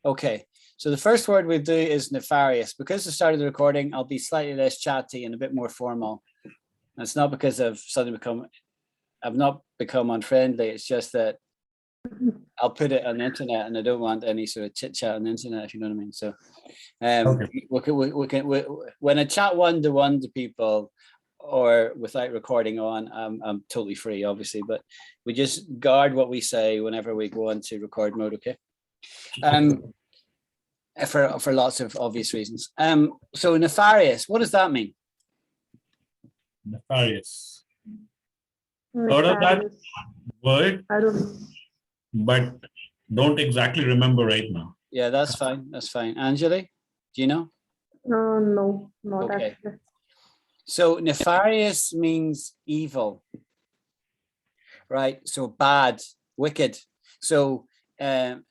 Okay. So the first word we do is nefarious. Because I started the recording, I'll be slightly less chatty and a bit more formal. And it's not because I've not become unfriendly. It's just that I'll put it on the internet, and I don't want any sort of chit chat on the internet, if you know what I mean. So, when I chat one-to-one to people, or without recording on, I'm totally free, obviously. But we just guard what we say whenever we go into record mode. Okay. For lots of obvious reasons. So nefarious, what does that mean? Nefarious. Heard of that word? I don't know. But don't exactly remember right now. Yeah, that's fine. That's fine. Anjali, do you know? No, not Okay. actually. So nefarious means evil, right? So bad, wicked. So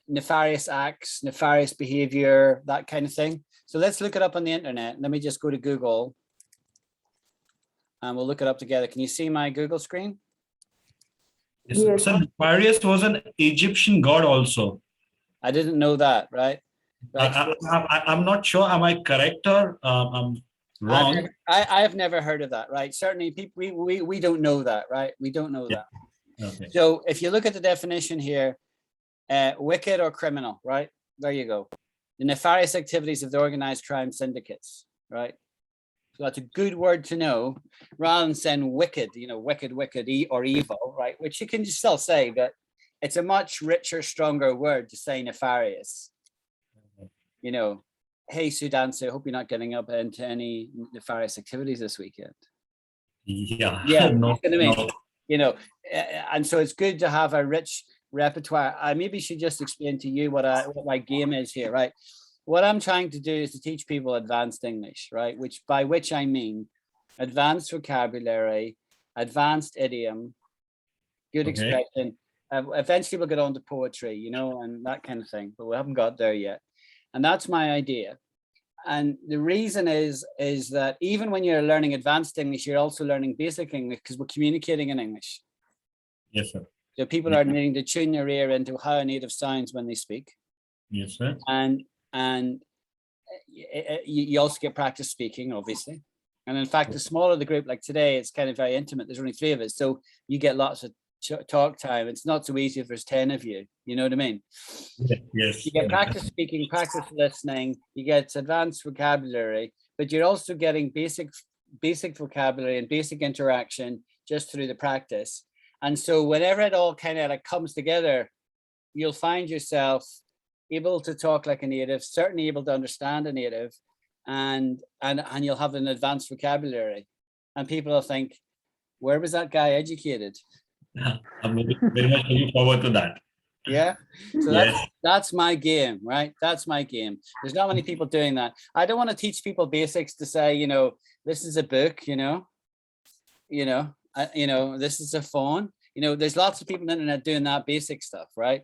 nefarious acts, nefarious behavior, that kind of thing. So let's look it up on the internet. Let me just go to Google and we'll look it up together. Can you see my Google screen? Yes. So Nefarious was an Egyptian god also. I didn't know that, right? I'm not sure. Am I correct or I'm wrong? I have never heard of that, right? Certainly people, we don't know that, right? We don't know that. Okay. So if you look at the definition here, wicked or criminal, right? There you go. The nefarious activities of the organized crime syndicates, right? So that's a good word to know, rather than saying wicked, wicked, or evil, right? Which you can still say, but it's a much richer, stronger word to say nefarious. Hey, Sudansu, I hope you're not getting up into any nefarious activities this weekend. Yeah. No, and so it's good to have a rich repertoire. I maybe should just explain to you what my game is here, right? What I'm trying to do is to teach people advanced English, right? By which I mean advanced vocabulary, advanced idiom, good expression. Eventually we'll get on to poetry, and that kind of thing, but we haven't got there yet. And that's my idea. And the reason is that even when you're learning advanced English, you're also learning basic English because we're communicating in English. Yes, sir. So people are needing to tune their ear into how a native sounds when they speak. Yes, sir. And you also get practice speaking, obviously. And in fact, the smaller the group, like today, it's kind of very intimate. There's only 3 of us. So you get lots of talk time. It's not so easy if there's 10 of you. You know what I mean? Yes. You get practice speaking, practice listening, you get advanced vocabulary, but you're also getting basic vocabulary and basic interaction just through the practice. And so whenever it all kind of comes together, you'll find yourself able to talk like a native, certainly able to understand a native, and you'll have an advanced vocabulary. And people will think, where was that guy educated? I'm very much looking forward to that. Yeah. So Yes. that's my game, right? That's my game. There's not many people doing that. I don't want to teach people basics to say, this is a book, this is a phone. There's lots of people on the internet doing that basic stuff, right?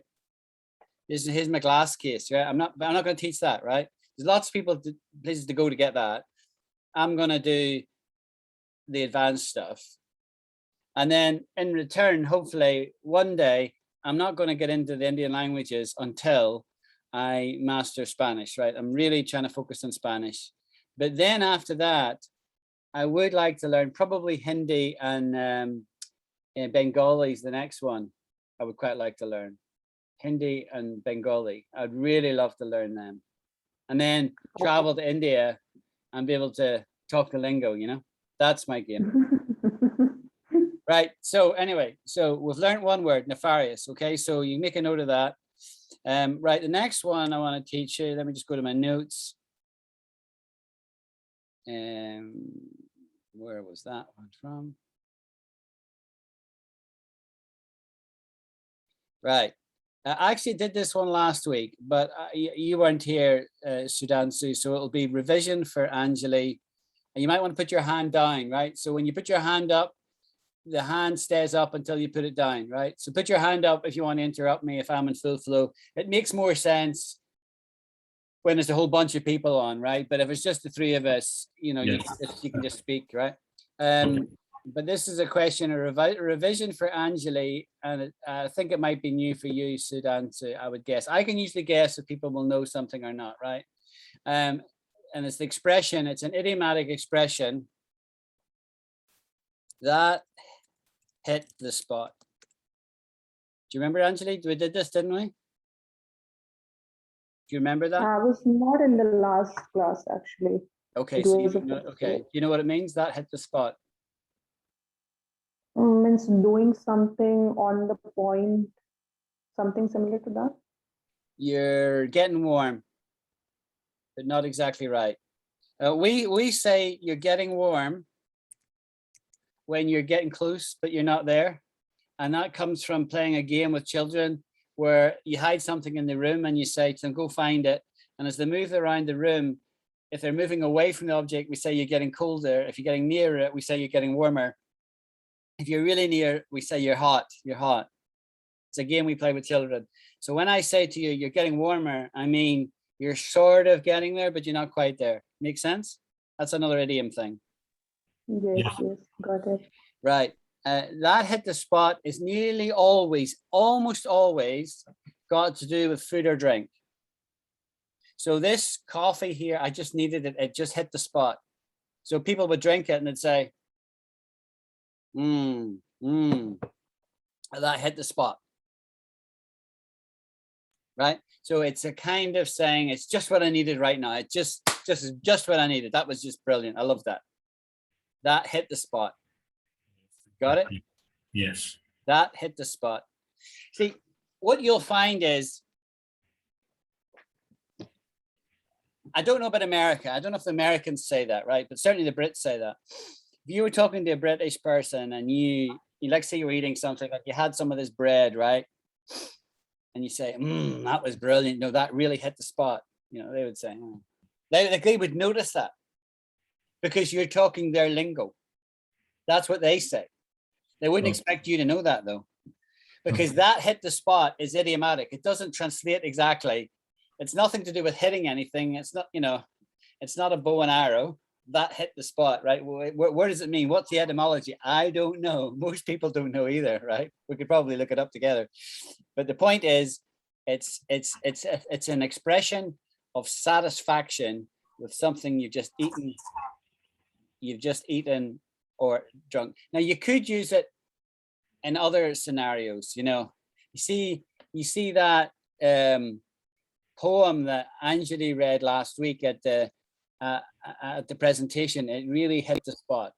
Here's my glass case, right? I'm not going to teach that, right? There's lots of places to go to get that. I'm going to do the advanced stuff. And then in return, hopefully one day, I'm not going to get into the Indian languages until I master Spanish, right? I'm really trying to focus on Spanish. But then after that, I would like to learn probably Hindi and Bengali is the next one I would quite like to learn. Hindi and Bengali. I'd really love to learn them. And then travel to India and be able to talk the lingo, That's my game. Right. So anyway, so we've learned one word, nefarious. Okay. So you make a note of that. Right. The next one I want to teach you. Let me just go to my notes. Where was that one from? Right. I actually did this one last week, but you weren't here, Sudansu. So it'll be revision for Anjali. And you might want to put your hand down, right? So when you put your hand up, the hand stays up until you put it down, right? So put your hand up if you want to interrupt me if I'm in full flow. It makes more sense when there's a whole bunch of people on, right? But if it's just the 3 of us, Yes. you can just speak, right? but this is a question, a revision for Anjali, and I think it might be new for you, Sudhanshu, I would guess. I can usually guess if people will know something or not, right? And it's the expression, it's an idiomatic expression that hit the spot. Do you remember, Anjali? We did this, didn't we? Do you remember that? I was not in the last class actually. Okay, It so was you a know, first okay. year. You know what it means? That hit the spot. Means doing something on the point, something similar to that. You're getting warm, but not exactly right. We say you're getting warm when you're getting close, but you're not there. And that comes from playing a game with children where you hide something in the room and you say to them, go find it. And as they move around the room, if they're moving away from the object, we say you're getting colder. If you're getting near it, we say you're getting warmer. If you're really near, we say you're hot, you're hot. It's a game we play with children. So when I say to you, you're getting warmer, I mean, you're sort of getting there, but you're not quite there. Make sense? That's another idiom thing. Yes, yes, got it. Right. That hit the spot is nearly always, almost always got to do with food or drink. So this coffee here, I just needed it. It just hit the spot. So people would drink it and they'd say, that hit the spot. Right. So it's a kind of saying, it's just what I needed right now. It just what I needed. That was just brilliant. I love that. That hit the spot. Got it? Yes. That hit the spot. See, what you'll find is, I don't know about America. I don't know if the Americans say that, right? But certainly the Brits say that. If you were talking to a British person and you like say you were eating something, like you had some of this bread, right? And you say, that was brilliant. No, that really hit the spot. You know, they would say, they would notice that because you're talking their lingo. That's what they say. They wouldn't expect you to know that though, because that hit the spot is idiomatic. It doesn't translate exactly. It's nothing to do with hitting anything. It's not, it's not a bow and arrow. That hit the spot, right? Where does it mean? What's the etymology? I don't know. Most people don't know either, right? We could probably look it up together. But the point is, it's an expression of satisfaction with something you've just eaten or drunk. Now you could use it in other scenarios. You see that poem that Anjali read last week at the presentation. It really hit the spot.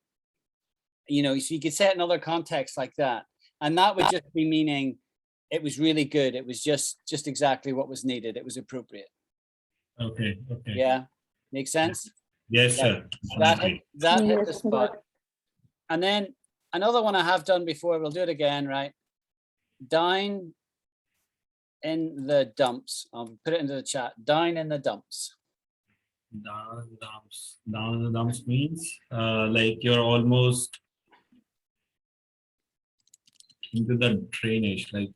So you could say it in other contexts like that, and that would just be meaning it was really good. It was just exactly what was needed. It was appropriate. Okay. Yeah, makes sense. Yes, sir. That hit the Yes, spot. And then another one I have done before, we'll do it again, right? Down in the dumps. I'll put it into the chat. Down in the dumps. Down in the dumps means like you're almost into the drainage, like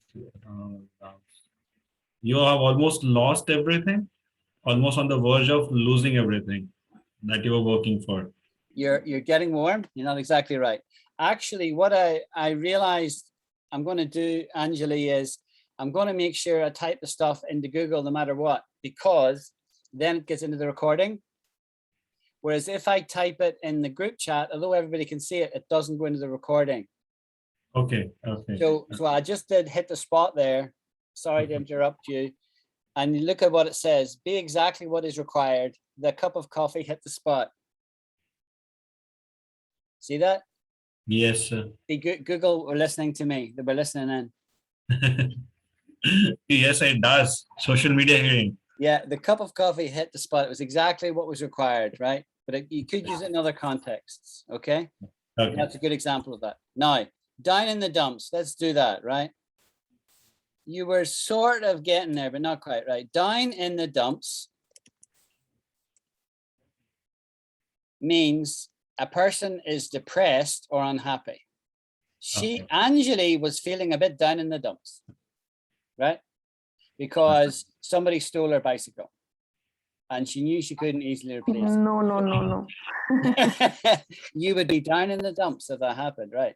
you have almost lost everything, almost on the verge of losing everything that you were working for. You're getting warm. You're not exactly right. Actually, what I realized I'm going to do, Anjali, is I'm going to make sure I type the stuff into Google no matter what, because then it gets into the recording. Whereas if I type it in the group chat, although everybody can see it, it doesn't go into the recording. Okay. So I just did hit the spot there. Sorry to interrupt you. And you look at what it says. Be exactly what is required. The cup of coffee hit the spot. See that? Yes, sir. Google were listening to me. They were listening in. Yes, it does. Social media hearing. Yeah, the cup of coffee hit the spot. It was exactly what was required, right? But you could use it in other contexts, okay? Okay. That's a good example of that. Now, down in the dumps, let's do that, right? You were sort of getting there, but not quite, right? Down in the dumps means a person is depressed or unhappy. Anjali was feeling a bit down in the dumps, right? Because somebody stole her bicycle. and she knew she couldn't easily replace No, no, no, no. it, you would be down in the dumps if that happened, right?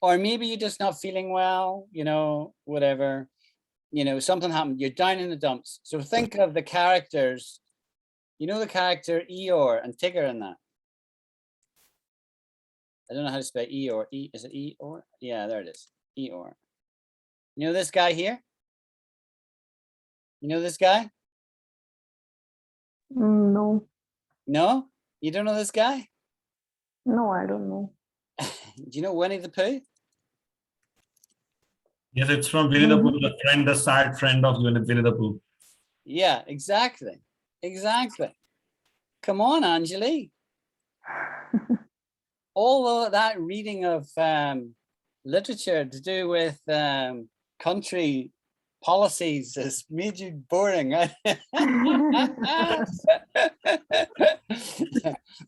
Or maybe you're just not feeling well, you know, whatever, you know, something happened, you're down in the dumps. So think of the characters, you know, the character Eeyore and Tigger in that. I don't know how to spell Eeyore. Is it Eeyore? Yeah, there it is. Eeyore. You know this guy here? You know this guy? No, No? You don't know this guy? no, I don't know. Do you know Winnie the Pooh? Yes, it's from Winnie the Pooh, the friend, the sad friend of Winnie the Pooh. Yeah, exactly. Exactly. Come on, Anjali. All of that reading of literature to do with country policies has made you boring, right?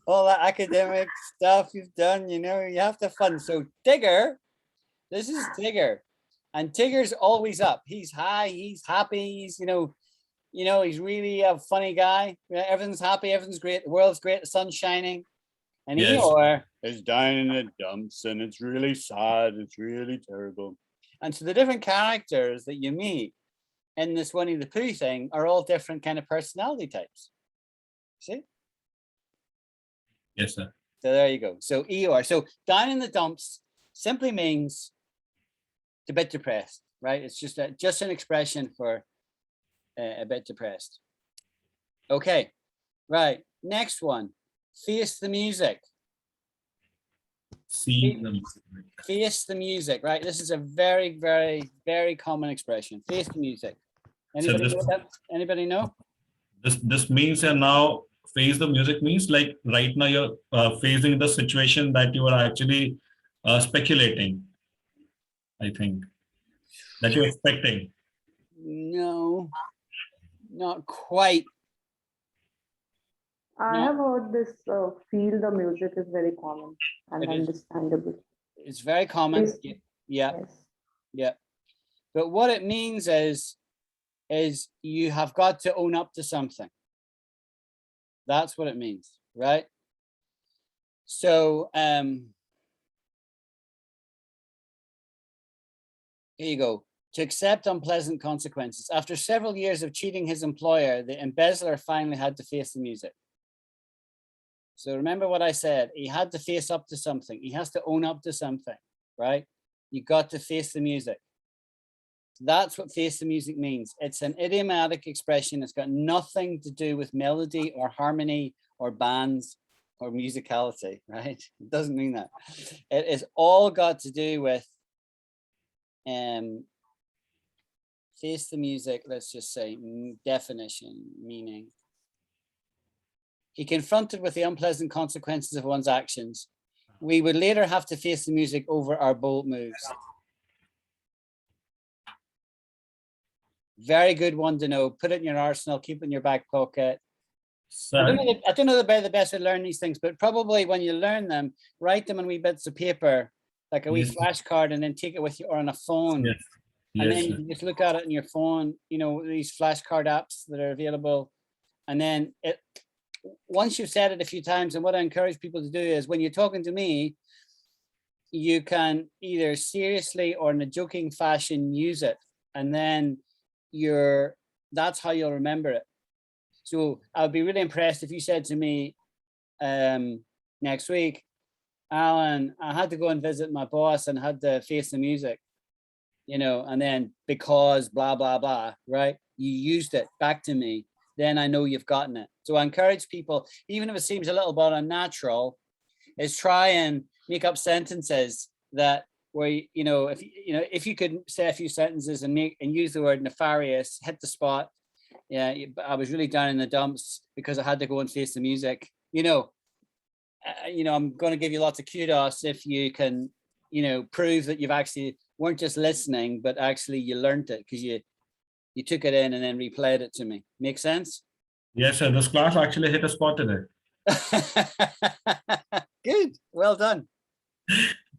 All that academic stuff you've done, you know, you have to have fun. So Tigger, this is Tigger, and Tigger's always up. He's high, he's happy, he's, you know, he's really a funny guy. Everything's happy, everything's great, the world's great, the sun's shining. And Yes. Eeyore is down in the dumps and it's really sad, it's really terrible. And so the different characters that you meet in this Winnie the Pooh thing are all different kind of personality types. See? Yes, sir. So there you go. So Eeyore. So down in the dumps simply means a bit depressed, right? It's just an expression for a bit depressed. Okay, right. Next one. Face the music. See the music. Face the music, right? This is a very, very, very common expression. Face the music. Anybody know that? Anybody know? This means you're now face the music means like right now you're facing the situation that you are actually speculating. I think that you're expecting. No, not quite. I No. have heard this feel the music is very common and It is. understandable. It's very common. Yes. Yeah, Yes. yeah. But what it means is you have got to own up to something. That's what it means, right? So here you go. To accept unpleasant consequences. After several years of cheating his employer, the embezzler finally had to face the music. So remember what I said, he had to face up to something. He has to own up to something, right? You got to face the music. That's what face the music means. It's an idiomatic expression. It's got nothing to do with melody or harmony or bands or musicality, right? It doesn't mean that. It is all got to do with face the music, let's just say definition, meaning. He confronted with the unpleasant consequences of one's actions. We would later have to face the music over our bold moves. Very good one to know. Put it in your arsenal, keep it in your back pocket. So, I don't know the best way to learn these things, but probably when you learn them, write them on wee bits of paper, like a wee Yes. flashcard, and then take it with you or on a phone. yes. And Yes, then you sir. can just look at it on your phone, you know, these flashcard apps that are available. And then once you've said it a few times, and what I encourage people to do is when you're talking to me, you can either seriously or in a joking fashion use it. And then that's how you'll remember it. So I'd be really impressed if you said to me next week, Alan, I had to go and visit my boss and had to face the music, you know, and then because blah, blah, blah, right? You used it back to me, then I know you've gotten it. So I encourage people, even if it seems a little bit unnatural, is try and make up sentences that where, you know, if you could say a few sentences and use the word nefarious, hit the spot. Yeah, I was really down in the dumps because I had to go and face the music. You know, I'm going to give you lots of kudos if you can, you know, prove that you've actually weren't just listening, but actually you learned it because you took it in and then replayed it to me. Make sense? Yes, sir. This class actually hit a spot today. Good. Well done.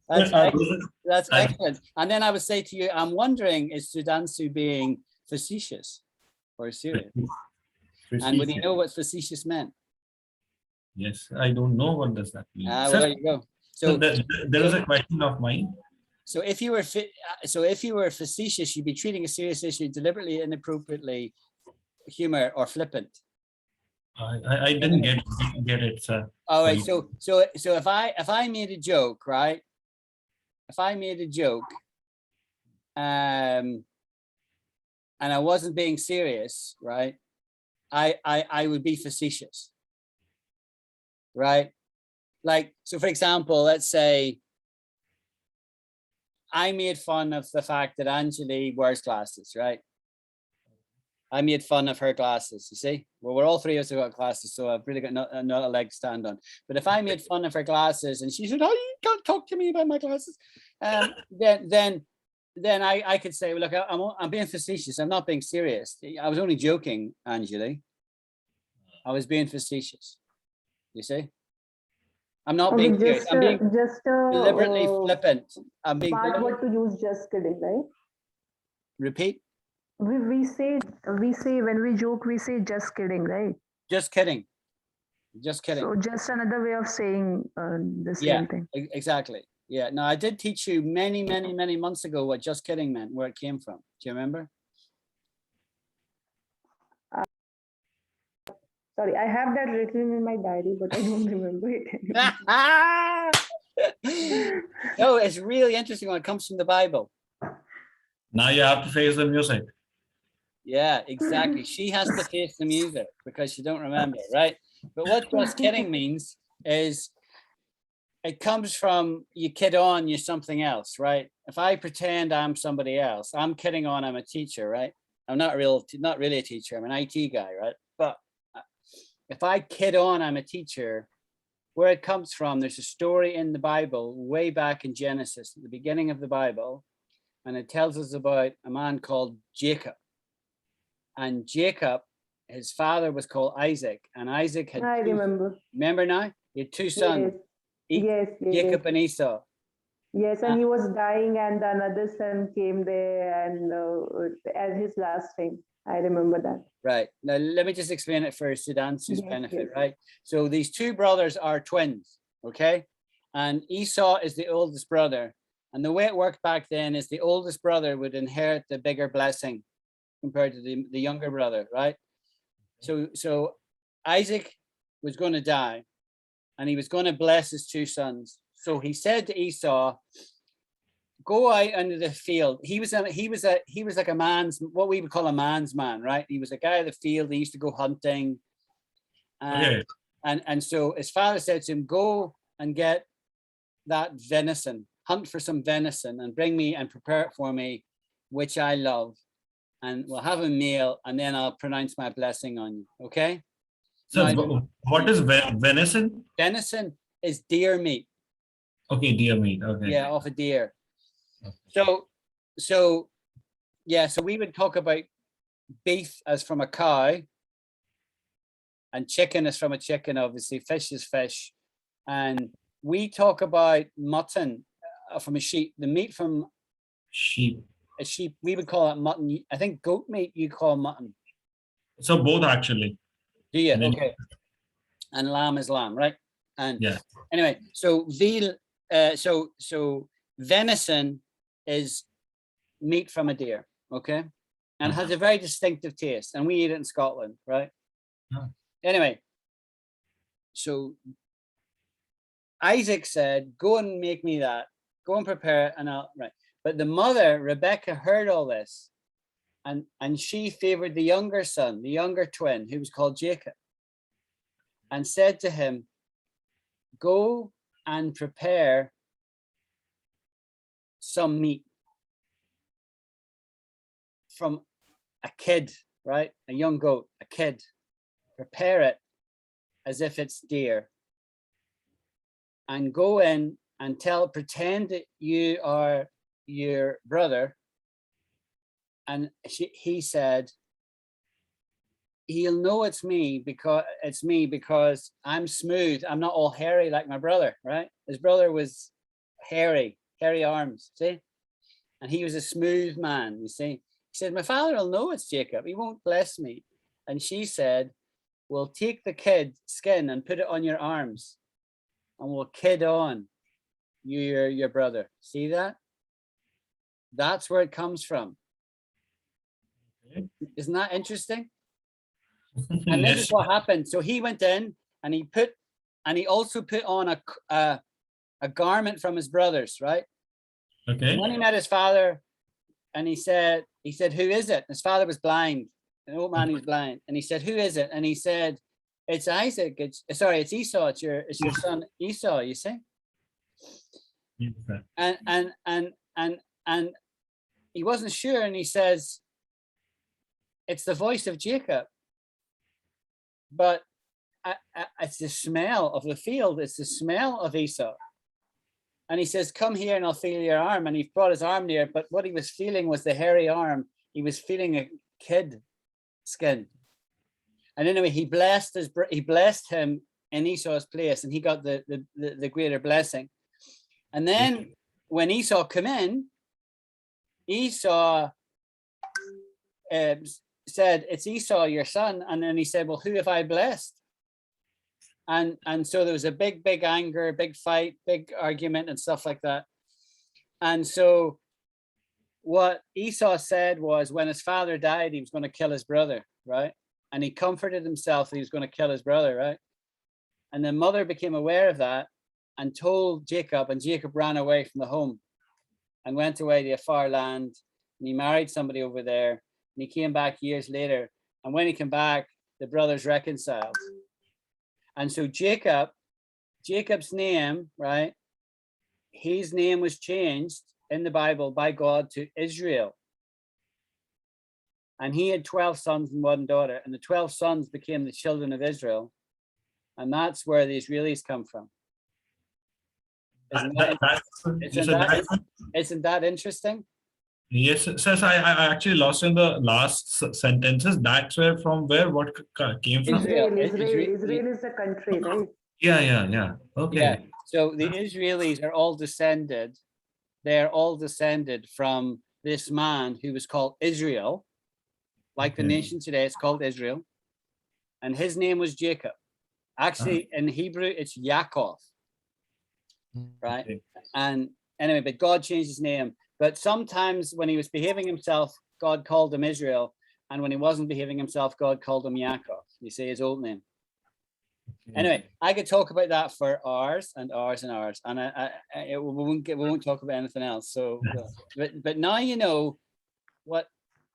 That's excellent. And then I would say to you, I'm wondering, is Sudhanshu being facetious or serious? And would he Facetious. know what facetious meant? Yes, I don't know what does that mean. Well, Sir, there you go. so So, there is a question of mine. so if you were facetious, you'd be treating a serious issue deliberately, inappropriately, humor, or flippant. I didn't get it, sir. All right. Sorry. So if I made a joke, right? If I made a joke, and I wasn't being serious, right? I would be facetious, right? Like, so for example, let's say I made fun of the fact that Anjali wears glasses, right? I made fun of her glasses, you see? Well, we're all three of us have got glasses, so I've really got not a leg to stand on. But if I made fun of her glasses and she said, oh, you can't talk to me about my glasses, then I could say, well, look, I'm being facetious. I'm not being serious. I was only joking, Anjali. I was being facetious, you see? I'm not being serious. I'm being deliberately flippant. I'm being smart word to use, just kidding, right? Repeat. We say when we joke, we say just kidding, right? Just kidding. Just kidding. So just another way of saying the same Yeah, thing. exactly. Yeah. No, I did teach you many months ago what just kidding meant, where it came from. Do you remember? Sorry, I have that written in my diary, but I don't remember it anymore. No, it's really interesting when it comes from the Bible. Now you have to face the music. Yeah, exactly. She has to face the music because she don't remember, right? But what just kidding means is it comes from you kid on, you're something else, right? If I pretend I'm somebody else, I'm kidding on, I'm a teacher, right? I'm not really a teacher, I'm an IT guy, right? But if I kid on, I'm a teacher, where it comes from, there's a story in the Bible way back in Genesis, at the beginning of the Bible, and it tells us about a man called Jacob. And Jacob, his father was called Isaac, and Isaac had I remember. Remember now? He had two sons, Yes. Jacob and Esau. Yes, and he was dying, and another son came there, and as his last thing. I remember that. Right. Now, let me just explain it for Sudansu's benefit, Yes. right? So these two brothers are twins, okay? And Esau is the oldest brother. And the way it worked back then is the oldest brother would inherit the bigger blessing compared to the younger brother, right? So Isaac was going to die, and he was going to bless his two sons. So he said to Esau, go out into the field. He was like a man's, what we would call a man's man, right? He was a guy of the field. He used to go hunting. And so his father said to him, go and get that venison, hunt for some venison and bring me and prepare it for me, which I love. And we'll have a meal, and then I'll pronounce my blessing on you. Okay? So what is venison? Venison is deer meat. Okay, deer meat. Okay. Yeah, off a deer. Okay. So we would talk about beef as from a cow, and chicken is from a chicken, obviously. Fish is fish. And we talk about mutton from a sheep. The meat from sheep. A sheep, we would call it mutton. I think goat meat you call mutton. So both actually. Do you? Okay. And lamb is lamb, right? And yeah. Anyway, so veal, so venison is meat from a deer, okay, and has a very distinctive taste, and we eat it in Scotland, right? Anyway, so Isaac said, "Go and make me that. Go and prepare it, and I'll." Right, but the mother Rebecca heard all this, and she favored the younger son, the younger twin, who was called Jacob, and said to him, "Go and prepare some meat from a kid, right? A young goat, a kid. Prepare it as if it's deer. And go in and pretend that you are your brother." And he said, "He'll know it's me because I'm smooth. I'm not all hairy like my brother," right? His brother was hairy arms, see? And he was a smooth man, you see? He said, "My father will know it's Jacob. He won't bless me." And she said, will take the kid skin and put it on your arms and will kid on your brother. See that? That's where it comes from. Okay. Isn't that interesting? And this is Yes. what happened. So he went in and he also put on a garment from his brothers, right? Okay. And when he met his father, and he said, who is it? His father was blind, an old man who's blind. And he said, who is it? And he said, it's Isaac. It's Esau. It's your son Esau, you see? Yes, sir. And he wasn't sure, and he says, it's the voice of Jacob. But it's the smell of the field. It's the smell of Esau. And he says, come here and I'll feel your arm. And he brought his arm near, but what he was feeling was the hairy arm. He was feeling a kid skin. And anyway, he blessed him in Esau's place, and he got the greater blessing. And then when Esau came in, Esau said, it's Esau, your son. And then he said, well, who have I blessed? And so there was a big anger, big fight, big argument and stuff like that. And so what Esau said was, when his father died, he was going to kill his brother, right? And he comforted himself that he was going to kill his brother, right? And the mother became aware of that and told Jacob, and Jacob ran away from the home and went away to a far land, and he married somebody over there, and he came back years later. And when he came back, the brothers reconciled. And so Jacob's name, right? His name was changed in the Bible by God to Israel. And he had 12 sons and one daughter, and the 12 sons became the children of Israel. And that's where the Israelis come from. Isn't that interesting? Yes, sir. I actually lost in the last sentences. That's where what came from. Israel is a country, right? Yeah. Okay. Yeah. So the Israelis are all descended. They're all descended from this man who was called Israel, like the nation today. It's called Israel, and his name was Jacob. Actually, in Hebrew, it's Yaakov, right? Okay. And anyway, but God changed his name. But sometimes when he was behaving himself, God called him Israel. And when he wasn't behaving himself, God called him Yaakov. You see his old name. Okay. Anyway, I could talk about that for hours and hours and hours. And we won't talk about anything else. So, but now you know what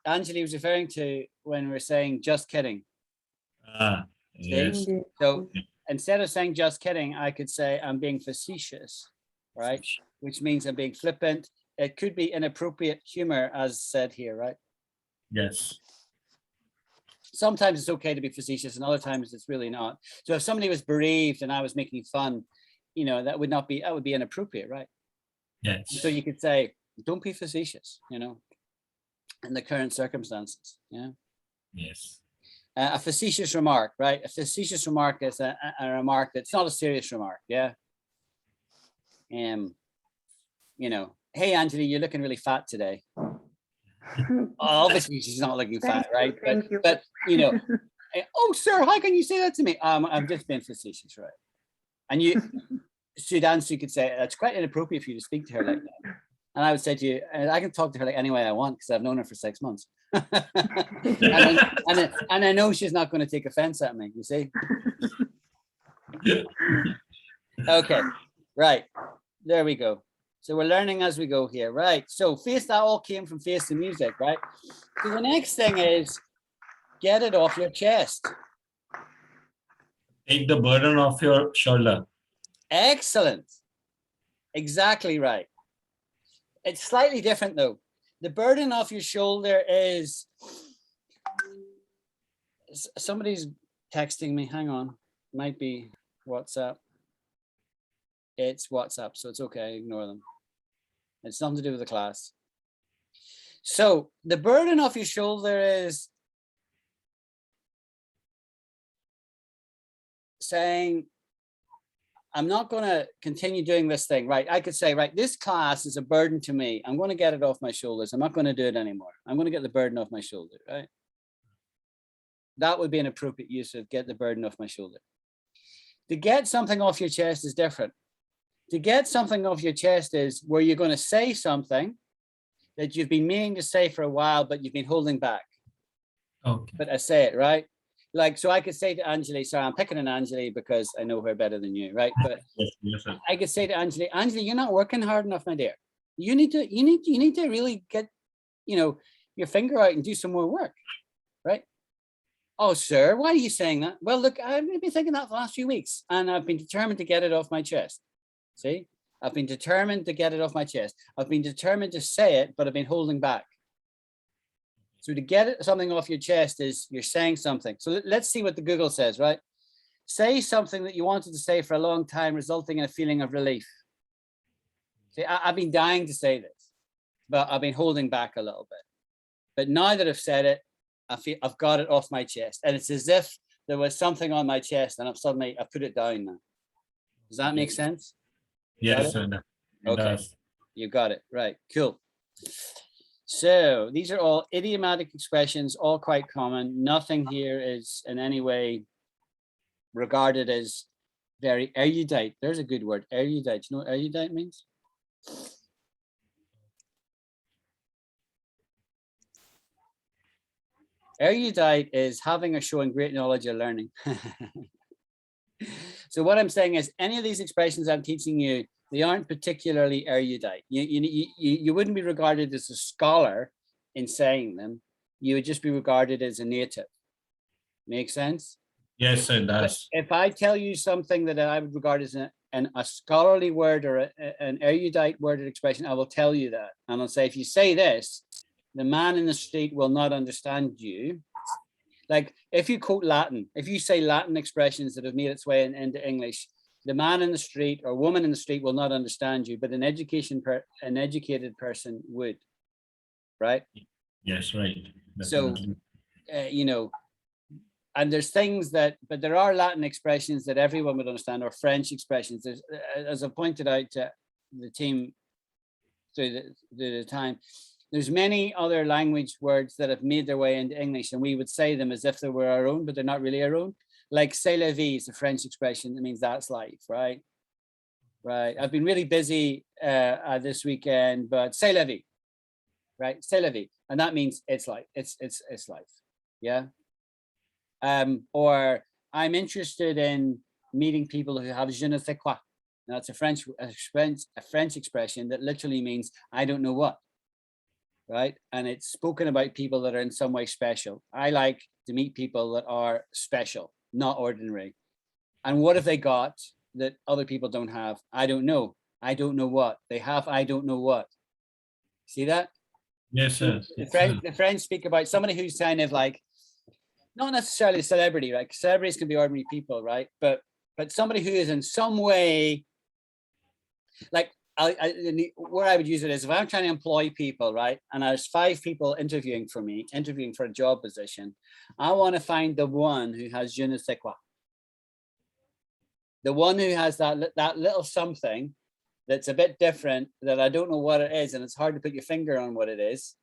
Angeli was referring to when we're saying just kidding. Yes. So instead of saying just kidding, I could say I'm being facetious, right? Which means I'm being flippant. It could be inappropriate humor, as said here, right? Yes. Sometimes it's okay to be facetious, and other times it's really not. So if somebody was bereaved and I was making fun, that would be inappropriate, right? Yes. So you could say, don't be facetious, in the current circumstances. Yeah. Yes. A facetious remark, right? A facetious remark is a remark that's not a serious remark. Yeah. Hey, Angeli, you're looking really fat today. Obviously, she's not looking fat, right? But oh, sir, how can you say that to me? I'm just being facetious, right? And you could say, that's quite inappropriate for you to speak to her like that. And I would say to you, I can talk to her like any way I want because I've known her for 6 months. and I know she's not going to take offense at me, you see? Okay, right. There we go. So we're learning as we go here, right? So that all came from Face the Music, right? So the next thing is get it off your chest. Take the burden off your shoulder. Excellent. Exactly right. It's slightly different though. The burden off your shoulder is, somebody's texting me. Hang on. Might be WhatsApp. It's WhatsApp, so it's okay. Ignore them. It's nothing to do with the class. So the burden off your shoulder is saying, I'm not going to continue doing this thing, right? I could say, right, this class is a burden to me. I'm going to get it off my shoulders. I'm not going to do it anymore. I'm going to get the burden off my shoulder, right? That would be an appropriate use of get the burden off my shoulder. To get something off your chest is different. To get something off your chest is where you're going to say something that you've been meaning to say for a while, but you've been holding back. Okay. But I say it, right? Like, so I could say to Anjali, sorry, I'm picking on Anjali because I know her better than you, right? But Yes, sir. I could say to Anjali, Anjali, you're not working hard enough, my dear. You need to really get, your finger out and do some more work, right? Oh, sir, why are you saying that? Well, look, I've been thinking that for the last few weeks, and I've been determined to get it off my chest. See, I've been determined to get it off my chest. I've been determined to say it, but I've been holding back. So to get something off your chest is you're saying something. So let's see what the Google says, right? Say something that you wanted to say for a long time, resulting in a feeling of relief. See, I've been dying to say this, but I've been holding back a little bit. But now that I've said it, I feel I've got it off my chest. And it's as if there was something on my chest and I've put it down now. Does that make sense? Yes, sir. Okay, you got it. Right, cool. So these are all idiomatic expressions, all quite common. Nothing here is in any way regarded as very erudite. There's a good word, erudite. Do you know what erudite means? Erudite is having or showing great knowledge or learning. So what I'm saying is any of these expressions I'm teaching you, they aren't particularly erudite. You wouldn't be regarded as a scholar in saying them. You would just be regarded as a native. Make sense? Yes, sir, it does. If I tell you something that I would regard as a scholarly word or an erudite worded expression, I will tell you that. And I'll say, if you say this, the man in the street will not understand you. Like if you quote Latin, if you say Latin expressions that have made its way into English, the man in the street or woman in the street will not understand you, but an educated person would, right? Yes, right. Definitely. So, and there's things that, but there are Latin expressions that everyone would understand, or French expressions. There's, as I pointed out to the team through the time, there's many other language words that have made their way into English, and we would say them as if they were our own, but they're not really our own. Like c'est la vie is a French expression that means that's life, right? Right. I've been really busy this weekend, but c'est la vie, right? C'est la vie, and that means it's life. It's life, yeah. Or I'm interested in meeting people who have je ne sais quoi. Now it's a French expression that literally means I don't know what. Right, and it's spoken about people that are in some way special. I like to meet people that are special, not ordinary. And what have they got that other people don't have? I don't know. I don't know what they have. I don't know what. See that? Yes, sir. The French speak about somebody who's kind of like not necessarily a celebrity, right? Celebrities can be ordinary people, right? But somebody who is in some way like. Where I would use it is if I'm trying to employ people, right? And there's 5 people interviewing for a job position. I want to find the one who has je ne sais quoi. The one who has that little something that's a bit different that I don't know what it is. And it's hard to put your finger on what it is,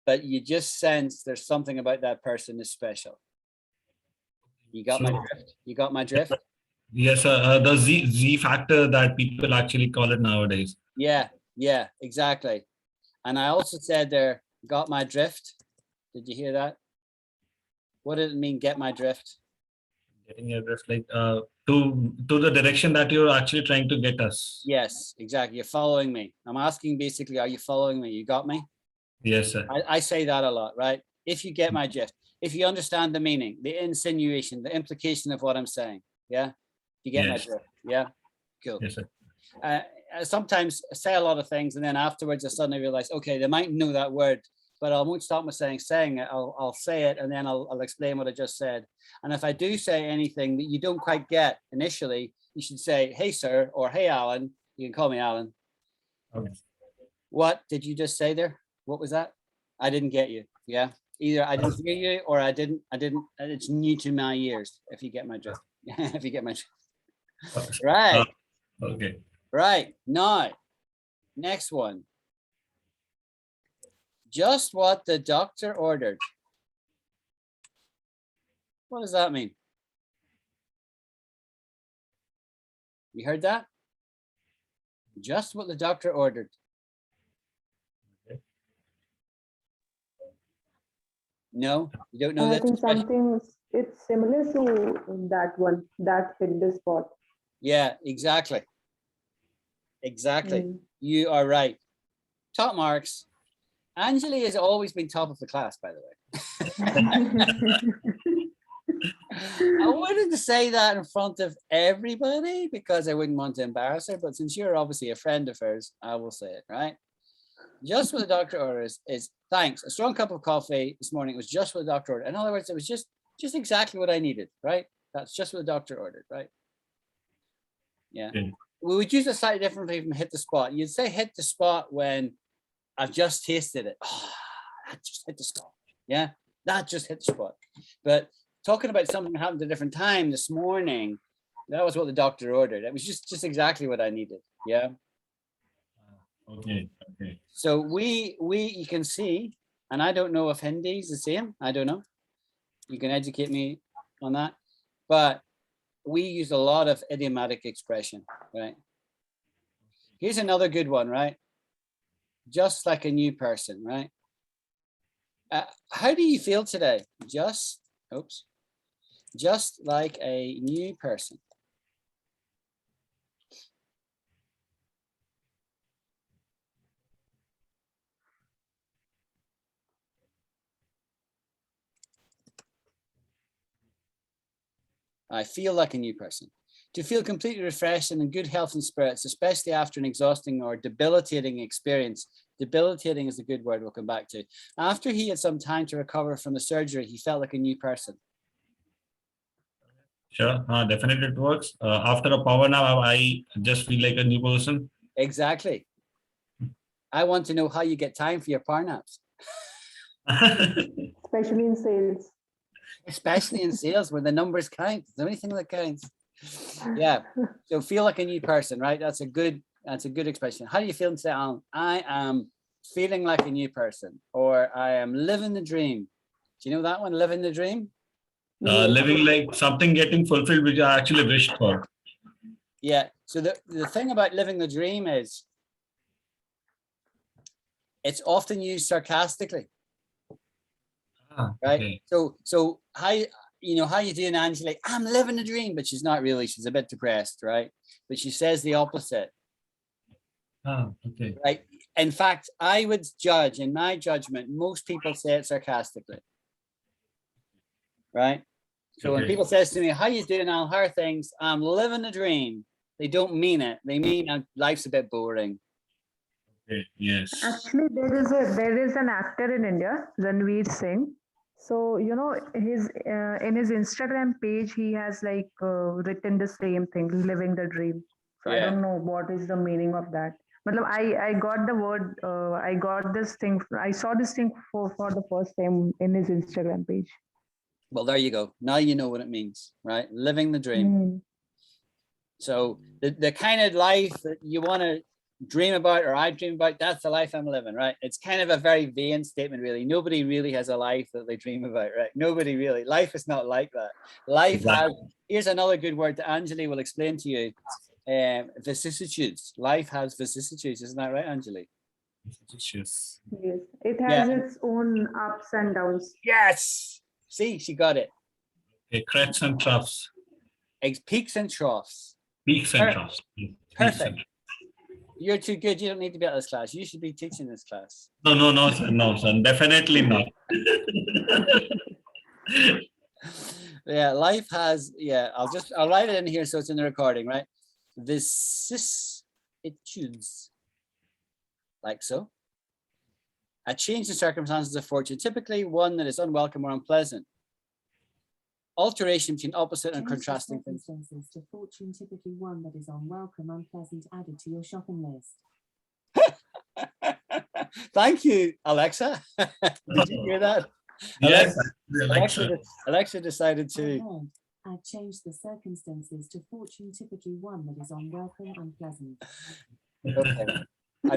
but you just sense there's something about that person that's special. You got my drift? You got my drift? Yes, the Z factor that people actually call it nowadays. Yeah, exactly. And I also said there, got my drift. Did you hear that? What did it mean, get my drift? Getting your drift, like to the direction that you're actually trying to get us. Yes, exactly. You're following me. I'm asking basically, are you following me? You got me? Yes, sir. I say that a lot, right? If you get my drift, if you understand the meaning, the insinuation, the implication of what I'm saying, yeah? You get my drift, yeah? Cool. Yes, sir. I sometimes say a lot of things and then afterwards I suddenly realize, okay, they might know that word, but I won't stop myself saying it. I'll say it and then I'll explain what I just said. And if I do say anything that you don't quite get initially, you should say, hey, sir, or hey, Alan. You can call me Alan. Okay. What did you just say there? What was that? I didn't get you. Yeah. Either I didn't hear you or I didn't. It's new to my ears. If you get my drift. If you get my drift. Right. Okay. Right. Now, next one. Just what the doctor ordered. What does that mean? You heard that? Just what the doctor ordered. No, you don't know I this think expression? something, it's similar to that one, that hit the spot. Yeah, exactly. Exactly. Mm. You are right. Top marks. Anjali has always been top of the class, by the way. I wanted to say that in front of everybody because I wouldn't want to embarrass her, but since you're obviously a friend of hers, I will say it, right? Just what the doctor orders is thanks. A strong cup of coffee this morning was just what the doctor ordered. In other words, it was just exactly what I needed, right? That's just what the doctor ordered, right? Yeah. We would use it slightly differently from hit the spot. You'd say hit the spot when I've just tasted it. Oh, that just hit the spot. Yeah, that just hit the spot. But talking about something that happened at a different time this morning, that was what the doctor ordered. It was just exactly what I needed. Yeah. Okay. So you can see, and I don't know if Hindi is the same. I don't know. You can educate me on that. But we use a lot of idiomatic expression, right? Here's another good one, right? Just like a new person, right? How do you feel today? Just like a new person. I feel like a new person. To feel completely refreshed and in good health and spirits, especially after an exhausting or debilitating experience. Debilitating is a good word we'll come back to. After he had some time to recover from the surgery, he felt like a new person. Sure, definitely it works. After a power nap, I just feel like a new person. Exactly. I want to know how you get time for your power naps. Especially in sales. Especially in sales where the numbers count. It's the only thing that counts. Yeah. So feel like a new person, right? That's a good expression. How do you feel today, Alan? I am feeling like a new person, or I am living the dream. Do you know that one? Living the dream? Living like something getting fulfilled, which I actually wished for. Yeah. So the thing about living the dream is it's often used sarcastically. Right. Okay. So how you doing, Angela? I'm living the dream, but she's not really. She's a bit depressed, right? But she says the opposite. Okay. Right. In fact, I would judge, in my judgment, most people say it sarcastically. Right. So when people says to me, "How you doing, Al? How are things?" I'm living the dream. They don't mean it. They mean life's a bit boring. Okay. Yes. Actually, there is an actor in India, Ranveer Singh. So his in his Instagram page, he has written the same thing, living the dream. So I don't know what is the meaning of that. But I got the word. I got this thing. I saw this thing for the first time in his Instagram page. Well, there you go. Now you know what it means, right? Living the dream. Mm. So the kind of life that you want to dream about, or I dream about, that's the life I'm living, right? It's kind of a very vain statement, really. Nobody really has a life that they dream about, right? Nobody really. Life is not like that. Life has, here's another good word that Anjali will explain to you. Vicissitudes. Life has vicissitudes, isn't that right, Anjali? Vicissitudes. Yes, it has its own ups and downs. Yes. See, she got it. Cracks and troughs. Peaks and troughs. Peaks and troughs. Perfect. You're too good. You don't need to be at this class. You should be teaching this class. No, son. Definitely not. Yeah, life has. Yeah, I'll write it in here so it's in the recording, right? Vicissitudes, like so. A change in circumstances of fortune, typically one that is unwelcome or unpleasant. Alteration between opposite and contrasting things. To fortune, typically one that is unwelcome, unpleasant, added to your shopping list. Thank you, Alexa. Did you hear that? Yes, Alexa decided to. I've changed the circumstances to fortune, typically one that is unwelcome, unpleasant. Okay. I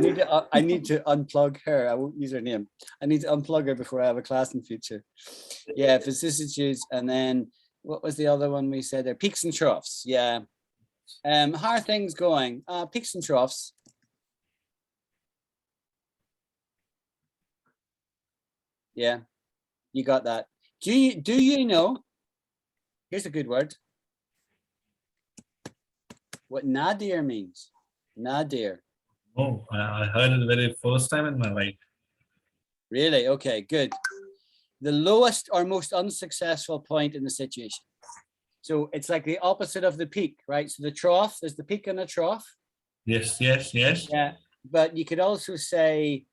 need to unplug her. I won't use her name. I need to unplug her before I have a class in future. Yeah, vicissitudes, and then What was the other one we said there? Peaks and troughs. Yeah. How are things going? Peaks and troughs. Yeah, you got that. Do you know? Here's a good word. What nadir means? Nadir. Oh, I heard it the very first time in my life. Really? Okay, good. The lowest or most unsuccessful point in the situation. So it's like the opposite of the peak, right? So the trough, there's the peak and the trough. Yes, yes, yes. Yeah, but you could also say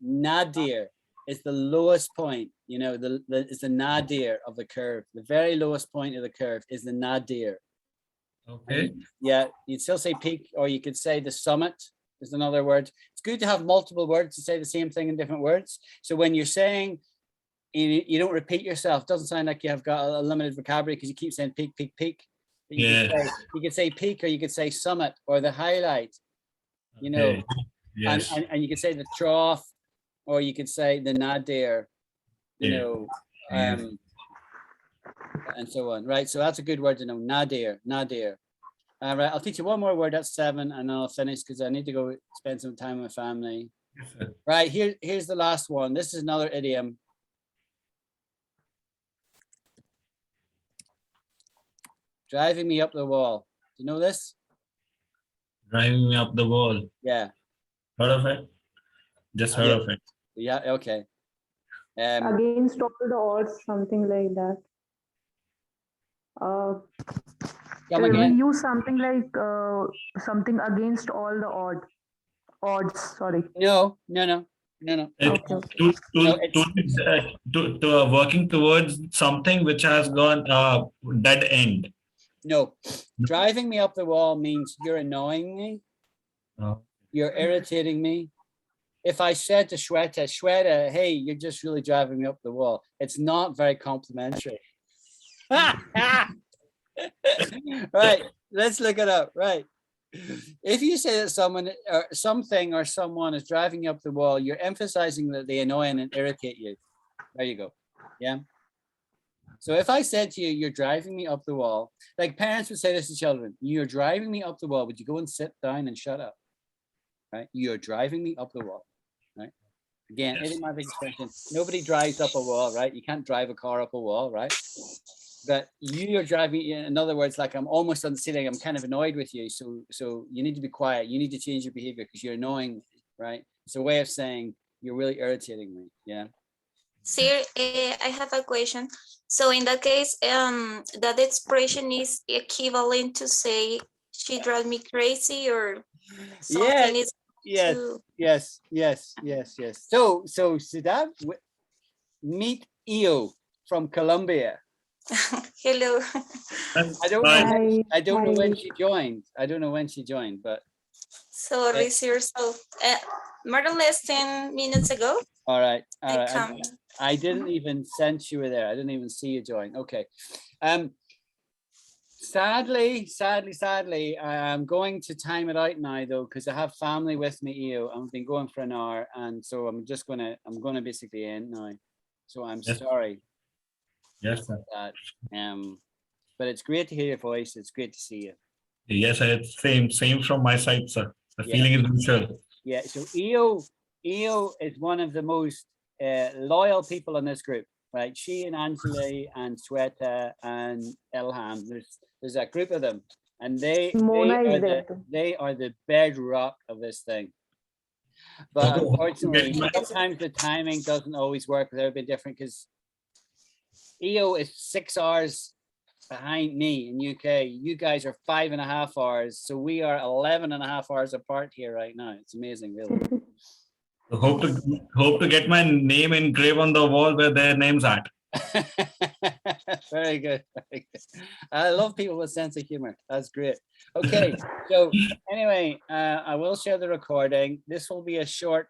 nadir is the lowest point. You know, it's the nadir of the curve. The very lowest point of the curve is the nadir. Okay. Yeah, you'd still say peak, or you could say the summit is another word. It's good to have multiple words to say the same thing in different words. So when you're saying, you don't repeat yourself, it doesn't sound like you have got a limited vocabulary because you keep saying peak, peak, peak. But you could say peak, or you could say summit, or the highlight, you know. Okay. Yes. And you could say the trough, or you could say the nadir, you know, and so on, right? So that's a good word to know, nadir, nadir. All right, I'll teach you one more word, that's 7, and then I'll finish because I need to go spend some time with my family. Yes, Right, here's the last one. This is another idiom. Driving me up the wall. Do you know this? Driving me up the wall. Yeah. Heard of it? Just heard of it. Yeah, okay. Against all the odds, something like that. Come We again? use something like something against all the odds. Sorry. No. Okay. Working towards something which has gone dead end. No. Driving me up the wall means you're annoying me. Oh. You're irritating me. If I said to Shweta, hey, you're just really driving me up the wall, it's not very complimentary. Right, let's look it up. Right. If you say that someone or something or someone is driving you up the wall, you're emphasizing that they annoy and irritate you. There you go. Yeah. So if I said to you, you're driving me up the wall, like parents would say this to children, you're driving me up the wall, would you go and sit down and shut up? Right? You're driving me up the wall. Right? Again, idiomatic expression. Nobody drives up a wall, right? You can't drive a car up a wall, right? But you're driving, in other words, like I'm almost on the ceiling, I'm kind of annoyed with you. So you need to be quiet. You need to change your behavior because you're annoying, right? It's a way of saying you're really irritating me. Yeah. Sir, I have a question. So in that case, that expression is equivalent to say she drives me crazy or something is Yes. So Siddharth, meet Io from Colombia. Hello. I don't know when she joined. I don't know when she joined, but sorry, sir. So more or less 10 minutes ago. All right. I didn't even sense you were there. I didn't even see you join. Okay. Sadly, I'm going to time it out now though, because I have family with me, Io. I've been going for an hour, and so I'm gonna basically end now. So I'm sorry. Yes, sir. That. But it's great to hear your voice. It's great to see you. Yes, it's same from my side, sir. The feeling is mutual. Yeah. So Io is one of the most loyal people in this group, right? She and Anjali and Sweta and Ilham. There's a group of them, and they are the bedrock of this thing. But unfortunately, sometimes the timing doesn't always work with everybody different, because Io is 6 hours behind me in UK. You guys are 5.5 hours. So we are 11.5 hours apart here right now. It's amazing, really. Hope to get my name engraved on the wall where their name's at. Very good. I love people with sense of humor. That's great. Okay, so anyway, I will share the recording. This will be a short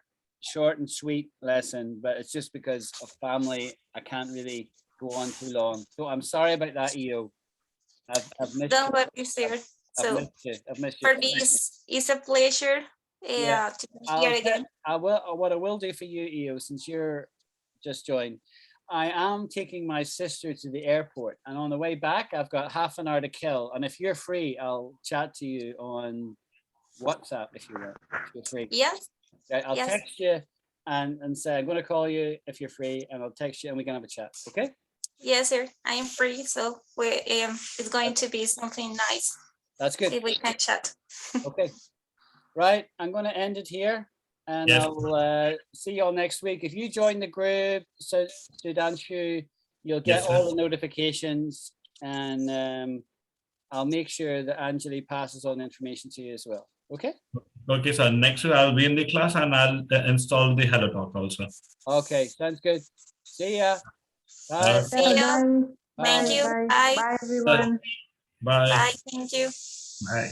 and sweet lesson, but it's just because of family. I can't really go on too long. So I'm sorry about that, Io. I've missed Don't worry, sir. So I've missed you. for me, it's a pleasure to be here again. What I will do for you, Io, since you're just joined, I am taking my sister to the airport, and on the way back, I've got half an hour to kill. And if you're free, I'll chat to you on WhatsApp if you want. If you're free. Yes, Okay, I'll yes. text you and say I'm going to call you if you're free, and I'll text you and we can have a chat. Okay. Yes, sir. I am free, so it's going to be something nice That's good. if we can chat. Okay. Right. I'm going to end it here, and Yes. I'll see you all next week. If you join the group, so Sudanshu, you'll get Yes, sir. all the notifications, and I'll make sure that Anjali passes on the information to you as well. Okay. Okay, sir. Next week I'll be in the class and I'll install the Hello Talk also. Okay. Sounds good. See ya. Bye. See ya. Bye. Thank Bye. you. Bye. Bye. Bye, everyone. Bye. Bye. Thank you. Bye.